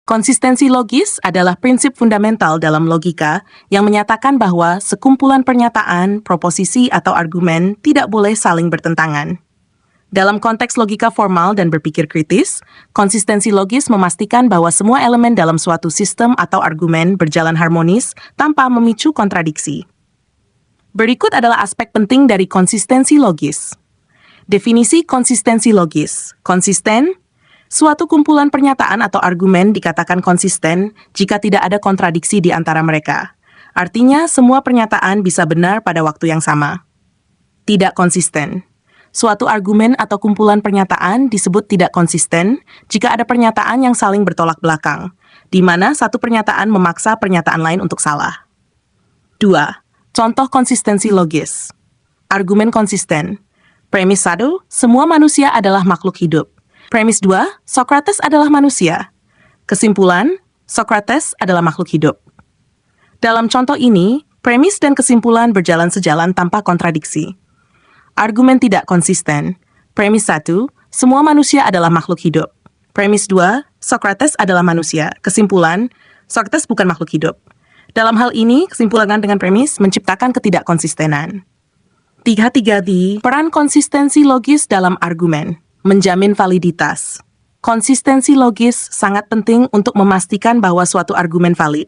Konsistensi logis adalah prinsip fundamental dalam logika yang menyatakan bahwa sekumpulan pernyataan, proposisi, atau argumen tidak boleh saling bertentangan. Dalam konteks logika formal dan berpikir kritis, konsistensi logis memastikan bahwa semua elemen dalam suatu sistem atau argumen berjalan harmonis tanpa memicu kontradiksi. Berikut adalah aspek penting dari konsistensi logis. Definisi konsistensi logis. Konsisten, suatu kumpulan pernyataan atau argumen dikatakan konsisten jika tidak ada kontradiksi di antara mereka. Artinya, semua pernyataan bisa benar pada waktu yang sama. Tidak konsisten. Suatu argumen atau kumpulan pernyataan disebut tidak konsisten jika ada pernyataan yang saling bertolak belakang, di mana satu pernyataan memaksa pernyataan lain untuk salah. 2. Contoh konsistensi logis. Argumen konsisten. Premis 1, semua manusia adalah makhluk hidup. Premis 2, Socrates adalah manusia. Kesimpulan, Socrates adalah makhluk hidup. Dalam contoh ini, premis dan kesimpulan berjalan sejalan tanpa kontradiksi. Argumen tidak konsisten. Premis 1, semua manusia adalah makhluk hidup. Premis 2, Socrates adalah manusia. Kesimpulan, Socrates bukan makhluk hidup. Dalam hal ini, kesimpulan dengan premis menciptakan ketidakkonsistenan. 3. Peran konsistensi logis dalam argumen. Menjamin validitas. Konsistensi logis sangat penting untuk memastikan bahwa suatu argumen valid.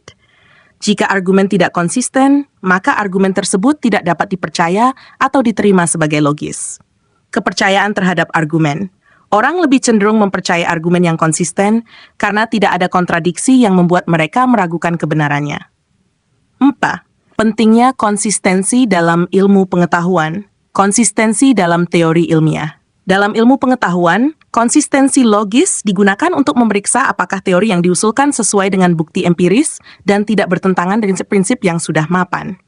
Jika argumen tidak konsisten, maka argumen tersebut tidak dapat dipercaya atau diterima sebagai logis. Kepercayaan terhadap argumen. Orang lebih cenderung mempercayai argumen yang konsisten karena tidak ada kontradiksi yang membuat mereka meragukan kebenarannya. 4. Pentingnya konsistensi dalam ilmu pengetahuan. Konsistensi dalam teori ilmiah. Dalam ilmu pengetahuan, konsistensi logis digunakan untuk memeriksa apakah teori yang diusulkan sesuai dengan bukti empiris dan tidak bertentangan dengan prinsip yang sudah mapan.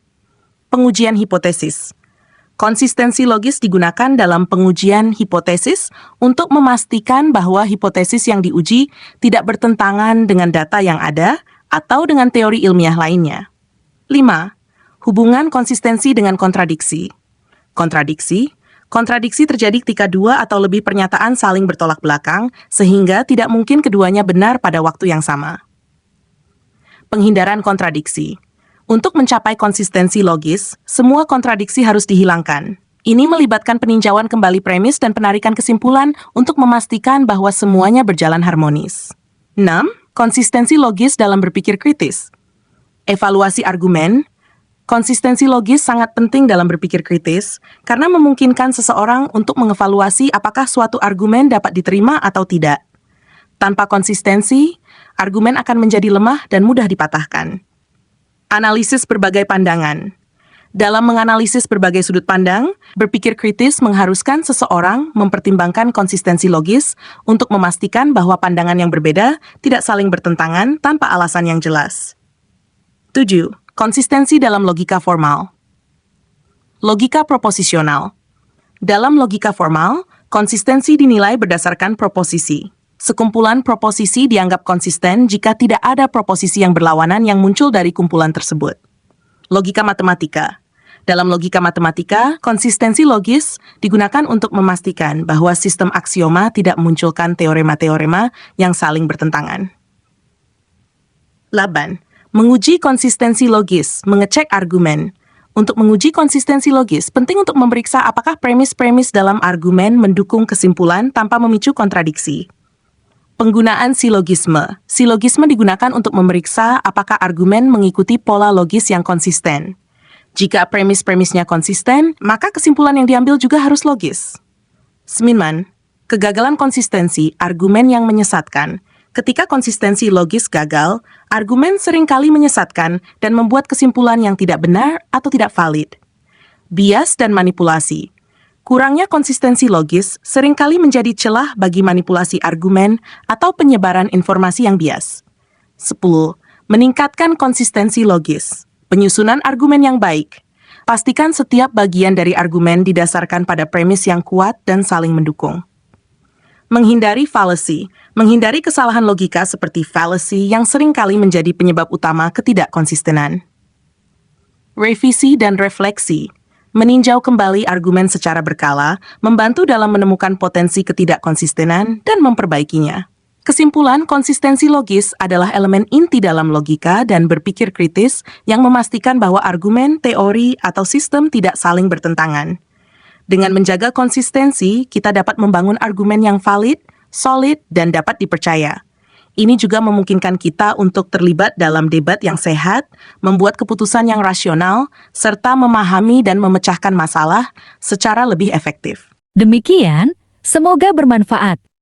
Pengujian hipotesis. Konsistensi logis digunakan dalam pengujian hipotesis untuk memastikan bahwa hipotesis yang diuji tidak bertentangan dengan data yang ada atau dengan teori ilmiah lainnya. 5. Hubungan konsistensi dengan kontradiksi. Kontradiksi terjadi ketika dua atau lebih pernyataan saling bertolak belakang, sehingga tidak mungkin keduanya benar pada waktu yang sama. Penghindaran kontradiksi. Untuk mencapai konsistensi logis, semua kontradiksi harus dihilangkan. Ini melibatkan peninjauan kembali premis dan penarikan kesimpulan untuk memastikan bahwa semuanya berjalan harmonis. 6. Konsistensi logis dalam berpikir kritis. Evaluasi argumen. Konsistensi logis sangat penting dalam berpikir kritis karena memungkinkan seseorang untuk mengevaluasi apakah suatu argumen dapat diterima atau tidak. Tanpa konsistensi, argumen akan menjadi lemah dan mudah dipatahkan. Analisis berbagai pandangan. Dalam menganalisis berbagai sudut pandang, berpikir kritis mengharuskan seseorang mempertimbangkan konsistensi logis untuk memastikan bahwa pandangan yang berbeda tidak saling bertentangan tanpa alasan yang jelas. 7. Konsistensi dalam logika formal. Logika proposisional. Dalam logika formal, konsistensi dinilai berdasarkan proposisi. Sekumpulan proposisi dianggap konsisten jika tidak ada proposisi yang berlawanan yang muncul dari kumpulan tersebut. Logika matematika. Dalam logika matematika, konsistensi logis digunakan untuk memastikan bahwa sistem aksioma tidak memunculkan teorema-teorema yang saling bertentangan. 8. Menguji konsistensi logis, mengecek argumen. Untuk menguji konsistensi logis, penting untuk memeriksa apakah premis-premis dalam argumen mendukung kesimpulan tanpa memicu kontradiksi. Penggunaan silogisme. Silogisme digunakan untuk memeriksa apakah argumen mengikuti pola logis yang konsisten. Jika premis-premisnya konsisten, maka kesimpulan yang diambil juga harus logis. 9. Kegagalan konsistensi, argumen yang menyesatkan. Ketika konsistensi logis gagal, argumen seringkali menyesatkan dan membuat kesimpulan yang tidak benar atau tidak valid. Bias dan manipulasi. Kurangnya konsistensi logis seringkali menjadi celah bagi manipulasi argumen atau penyebaran informasi yang bias. 10. Meningkatkan konsistensi logis. Penyusunan argumen yang baik. Pastikan setiap bagian dari argumen didasarkan pada premis yang kuat dan saling mendukung. Menghindari fallacy. Menghindari kesalahan logika seperti fallacy yang seringkali menjadi penyebab utama ketidakkonsistenan. Revisi dan refleksi. Meninjau kembali argumen secara berkala, membantu dalam menemukan potensi ketidakkonsistenan dan memperbaikinya. Kesimpulan, konsistensi logis adalah elemen inti dalam logika dan berpikir kritis yang memastikan bahwa argumen, teori, atau sistem tidak saling bertentangan. Dengan menjaga konsistensi, kita dapat membangun argumen yang valid, solid, dan dapat dipercaya. Ini juga memungkinkan kita untuk terlibat dalam debat yang sehat, membuat keputusan yang rasional, serta memahami dan memecahkan masalah secara lebih efektif. Demikian, semoga bermanfaat.